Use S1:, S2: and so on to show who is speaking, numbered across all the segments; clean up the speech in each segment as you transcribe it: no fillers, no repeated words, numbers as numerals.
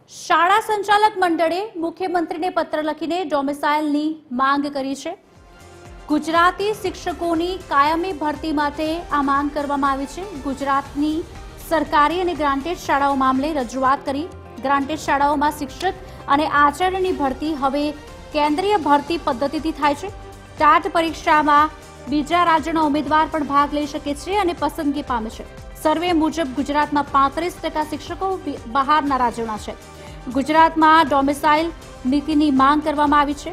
S1: શાળા સંચાલક મંડળે મુખ્યમંત્રીને પત્ર લખીને ડોમિસાઇલની માંગ કરી છે। ગુજરાતી શિક્ષકોની કાયમી ભરતી માટે આ માંગ કરવામાં આવી છે। ગુજરાતની સરકારી અને ગ્રાન્ટેડ શાળાઓ મામલે રજૂઆત કરી। ગ્રાન્ટેડ શાળાઓમાં શિક્ષક અને આચાર્યની ભરતી હવે કેન્દ્રીય ભરતી પદ્ધતિથી થાય છે। ટાટ પરીક્ષામાં બીજા રાજ્યના ઉમેદવાર પણ ભાગ લઈ શકે છે અને પસંદગી પામે છે। સર્વે મુજબ ગુજરાતમાં 35% શિક્ષકો બહારના રાજ્યોના છે। ગુજરાતમાં ડોમિસાઇલ નીતિની માંગ કરવામાં આવી છે।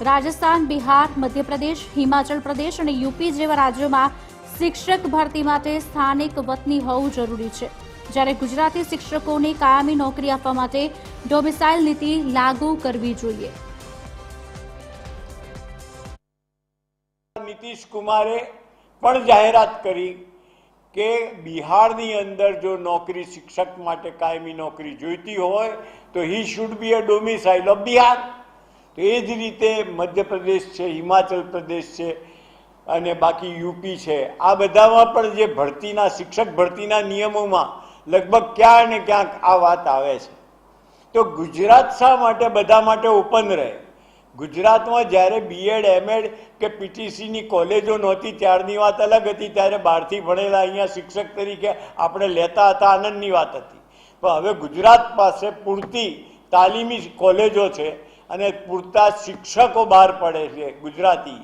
S1: રાજસ્થાન, બિહાર, મધ્યપ્રદેશ, હિમાચલ પ્રદેશ અને યુપી જેવા રાજ્યોમાં શિક્ષક ભરતી માટે સ્થાનિક વતની હોવું જરૂરી છે, જ્યારે ગુજરાતી શિક્ષકોને કાયમી નોકરી આપવા માટે ડોમિસાઇલ નીતિ લાગુ કરવી જોઈએ।
S2: નીતિશ કુમારે પણ જાહેરાત કરી કે બિહારની અંદર જો નોકરી શિક્ષક માટે કાયમી નોકરી જોઈતી હોય તો he should be a domicile of Bihar. તો એ જ રીતે મધ્યપ્રદેશ છે, હિમાચલ પ્રદેશ છે અને બાકી યુપી છે, આ બધામાં પણ જે ભરતીના શિક્ષક ભરતીના નિયમોમાં લગભગ ક્યાંક ને ક્યાંક આ વાત આવે છે। તો ગુજરાત શા માટે બધા માટે ઓપન રહે? ગુજરાતમાં જ્યારે બીએડ, એમએડ કે પીટીસીની કોલેજો નહોતી ત્યારની વાત અલગ હતી, ત્યારે બહારથી ભણેલા અહીંયા શિક્ષક તરીકે આપણે લેતા હતા, આનંદની વાત હતી। પણ હવે ગુજરાત પાસે પૂરતી તાલીમી કોલેજો છે અને પૂરતા શિક્ષકો બહાર પડે છે ગુજરાતી,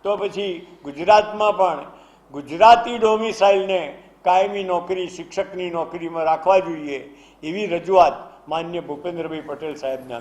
S2: તો પછી ગુજરાતમાં પણ ગુજરાતી ડોમિસાઇલને કાયમી નોકરી શિક્ષકની નોકરીમાં રાખવા જોઈએ, એવી રજૂઆત માનનીય ભૂપેન્દ્રભાઈ પટેલ સાહેબને